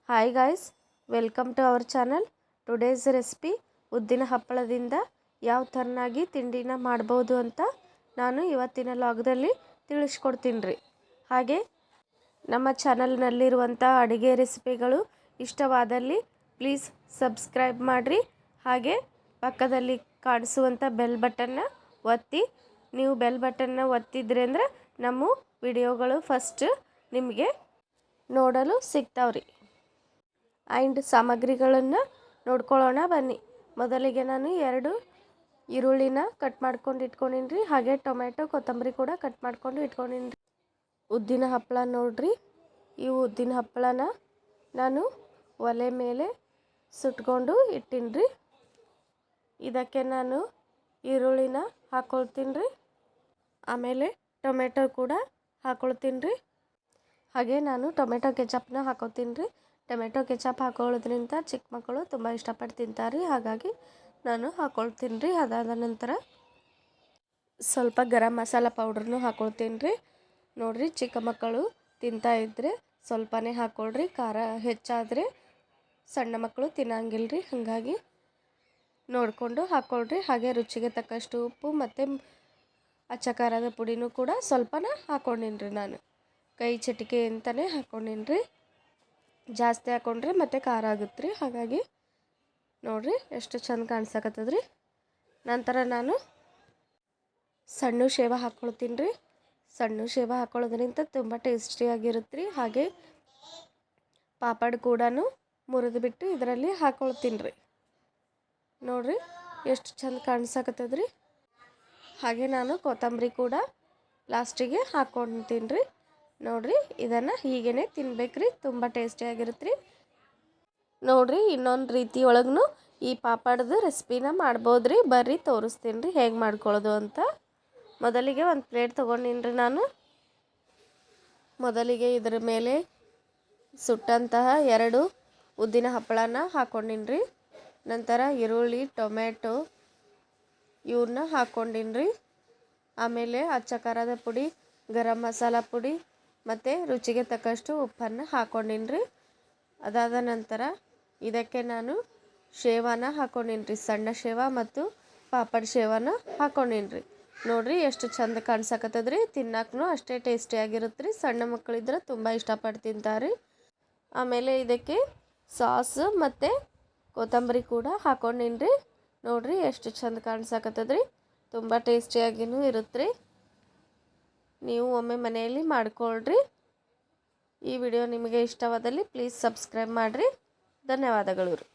Hi guys, welcome to our channel. Today's recipe ಉದ್ದಿನ ಹಪ್ಪಳದಿಂದ ಯಾವ ಥರನಾಗಿ ತಿಂಡಿನ ಮಾಡ್ಬೋದು ಅಂತ ನಾನು ಇವತ್ತಿನ ಲಾಗ್ದಲ್ಲಿ ತಿಳಿಸ್ಕೊಡ್ತೀನಿ ರೀ. ಹಾಗೆ ನಮ್ಮ ಚಾನಲ್ನಲ್ಲಿರುವಂಥ ಅಡುಗೆ ರೆಸಿಪಿಗಳು ಇಷ್ಟವಾದಲ್ಲಿ ಪ್ಲೀಸ್ ಸಬ್ಸ್ಕ್ರೈಬ್ ಮಾಡಿರಿ. ಹಾಗೆ ಪಕ್ಕದಲ್ಲಿ ಕಾಣಿಸುವಂಥ ಬೆಲ್ ಬಟನ್ನ ಒತ್ತಿ. ನೀವು ಬೆಲ್ ಬಟನ್ನ ಒತ್ತಿದ್ರಿ ಅಂದರೆ ನಮ್ಮ ವಿಡಿಯೋಗಳು ಫಸ್ಟ್ ನಿಮಗೆ ನೋಡಲು ಸಿಗ್ತಾವ್ರಿ. ಆ್ಯಂಡ್ ಸಾಮಗ್ರಿಗಳನ್ನು ನೋಡ್ಕೊಳ್ಳೋಣ ಬನ್ನಿ. ಮೊದಲಿಗೆ ನಾನು 2 ಈರುಳ್ಳಿನ ಕಟ್ ಮಾಡ್ಕೊಂಡು ಇಟ್ಕೊಂಡಿನಿ ರೀ. ಹಾಗೆ ಟೊಮೆಟೊ ಕೊತ್ತಂಬರಿ ಕೂಡ ಕಟ್ ಮಾಡ್ಕೊಂಡು ಇಟ್ಕೊಂಡಿನಿ ರೀ. ಉದ್ದಿನ ಹಪ್ಪಳ ನೋಡ್ರಿ, ಈ ಉದ್ದಿನ ಹಪ್ಪಳನ ನಾನು ಒಲೆ ಮೇಲೆ ಸುಟ್ಕೊಂಡು ಇಟ್ಟೀನಿ ರೀ. ಇದಕ್ಕೆ ನಾನು ಈರುಳ್ಳಿನ ಹಾಕ್ಕೊಳ್ತೀನಿ ರೀ. ಆಮೇಲೆ ಟೊಮೆಟೊ ಕೂಡ ಹಾಕ್ಕೊಳ್ತೀನಿ ರೀ. ಹಾಗೆ ನಾನು ಟೊಮೆಟೊ ಕೆಚಪ್ನ ಹಾಕೋತೀನಿ ರೀ. ಟೊಮೆಟೊ ಕೆಚಪ್ ಹಾಕೊಳ್ಳೋದ್ರಿಂದ ಚಿಕ್ಕ ಮಕ್ಕಳು ತುಂಬ ಇಷ್ಟಪಟ್ಟು ತಿಂತಾರೆ, ಹಾಗಾಗಿ ನಾನು ಹಾಕ್ಕೊಳ್ತೀನಿ ರೀ. ಅದಾದ ನಂತರ ಸ್ವಲ್ಪ ಗರಂ ಮಸಾಲ ಪೌಡ್ರನ್ನು ಹಾಕ್ಕೊಳ್ತೀನಿ ರೀ. ನೋಡಿರಿ, ಚಿಕ್ಕ ಮಕ್ಕಳು ತಿಂತಾ ಇದ್ದರೆ ಸ್ವಲ್ಪನೇ ಹಾಕ್ಕೊಳ್ರಿ. ಖಾರ ಹೆಚ್ಚಾದರೆ ಸಣ್ಣ ಮಕ್ಕಳು ತಿನ್ನಂಗಿಲ್ಲ ರೀ, ಹಾಗಾಗಿ ನೋಡಿಕೊಂಡು ಹಾಕ್ಕೊಳ್ರಿ. ಹಾಗೆ ರುಚಿಗೆ ತಕ್ಕಷ್ಟು ಉಪ್ಪು ಮತ್ತು ಅಚ್ಚ ಖಾರದ ಪುಡಿನೂ ಕೂಡ ಸ್ವಲ್ಪನ ಹಾಕ್ಕೊಂಡಿನಿ ರೀ. ನಾನು ಕೈ ಚಟಿಕೆ ಅಂತಲೇ ಹಾಕ್ಕೊಂಡಿನಿ ರೀ. ಜಾಸ್ತಿ ಹಾಕ್ಕೊಂಡ್ರೆ ಮತ್ತು ಖಾರ ಆಗುತ್ತೆ ರೀ, ಹಾಗಾಗಿ ನೋಡಿರಿ ಎಷ್ಟು ಚಂದ ಕಾಣಿಸಕತ್ತದ ರೀ. ನಂತರ ನಾನು ಸಣ್ಣ ಶೇವ ಹಾಕ್ಕೊಳ್ತೀನಿ ರೀ. ಸಣ್ಣ ಶೇವ ಹಾಕ್ಕೊಳ್ಳೋದ್ರಿಂದ ತುಂಬ ಟೇಸ್ಟಿಯಾಗಿರುತ್ತೆ ರೀ. ಹಾಗೆ ಪಾಪಡ್ ಕೂಡ ಮುರಿದು ಬಿಟ್ಟು ಇದರಲ್ಲಿ ಹಾಕ್ಕೊಳ್ತೀನಿ ರೀ. ನೋಡಿರಿ ಎಷ್ಟು ಚಂದ ಕಾಣಿಸಕತ್ತದ ರೀ. ಹಾಗೆ ನಾನು ಕೊತ್ತಂಬರಿ ಕೂಡ ಲಾಸ್ಟಿಗೆ ಹಾಕ್ಕೊಳ್ತೀನಿ ರೀ. ನೋಡಿರಿ, ಇದನ್ನು ಹೀಗೇ ತಿನ್ಬೇಕ್ರಿ, ತುಂಬ ಟೇಸ್ಟಿಯಾಗಿರುತ್ತೆ ರೀ. ನೋಡಿರಿ, ಇನ್ನೊಂದು ರೀತಿ ಒಳಗೂ ಈ ಪಾಪಡ್ದು ರೆಸಿಪಿನ ಮಾಡ್ಬೋದು ರೀ. ಬರ್ರಿ ತೋರಿಸ್ತೀನಿ ರೀ ಹೇಗೆ ಮಾಡ್ಕೊಳ್ಳೋದು ಅಂತ. ಮೊದಲಿಗೆ ಒಂದು ಪ್ಲೇಟ್ ತೊಗೊಂಡಿನಿ ರೀ. ನಾನು ಮೊದಲಿಗೆ ಇದರ ಮೇಲೆ ಸುಟ್ಟಂತಹ 2 ಉದ್ದಿನ ಹಪ್ಪಳನ ಹಾಕ್ಕೊಂಡಿನಿ ರೀ. ನಂತರ ಈರುಳ್ಳಿ, ಟೊಮೆಟೊ ಇವನ್ನ ಹಾಕ್ಕೊಂಡಿನಿ ರೀ. ಆಮೇಲೆ ಅಚ್ಚ ಖಾರದ ಪುಡಿ, ಗರಂ ಮಸಾಲ ಪುಡಿ ಮತ್ತು ರುಚಿಗೆ ತಕ್ಕಷ್ಟು ಉಪ್ಪನ್ನು ಹಾಕ್ಕೊಂಡಿನಿ ರೀ. ಅದಾದ ನಂತರ ಇದಕ್ಕೆ ನಾನು ಶೇವನ ಹಾಕ್ಕೊಂಡಿನಿ ರೀ. ಸಣ್ಣ ಶೇವ ಮತ್ತು ಪಾಪಡ್ ಶೇವನ ಹಾಕ್ಕೊಂಡಿನಿ ರೀ. ನೋಡಿರಿ ಎಷ್ಟು ಚಂದ ಕಾಣಿಸಕತ್ತದ ರೀ. ತಿನ್ನಕ್ಕೂ ಅಷ್ಟೇ ಟೇಸ್ಟಿಯಾಗಿರುತ್ತೆ ರೀ. ಸಣ್ಣ ಮಕ್ಕಳಿದ್ರೆ ತುಂಬ ಇಷ್ಟಪಟ್ಟು ತಿಂತಾರೆ. ಆಮೇಲೆ ಇದಕ್ಕೆ ಸಾಸ್ ಮತ್ತು ಕೊತ್ತಂಬರಿ ಕೂಡ ಹಾಕ್ಕೊಂಡಿನಿ ರೀ. ನೋಡಿರಿ ಎಷ್ಟು ಚಂದ ಕಾಣಿಸಕತ್ತದ ರೀ. ತುಂಬ ಟೇಸ್ಟಿಯಾಗಿಯೂ ಇರುತ್ತೆ ರೀ. ನೀವು ಒಮ್ಮೆ ಮನೆಯಲ್ಲಿ ಮಾಡಿಕೊಳ್ಳ್ರಿ. ಈ ವಿಡಿಯೋ ನಿಮಗೆ ಇಷ್ಟವಾದಲ್ಲಿ ಪ್ಲೀಸ್ ಸಬ್ಸ್ಕ್ರೈಬ್ ಮಾಡಿರಿ. ಧನ್ಯವಾದಗಳು ರೀ.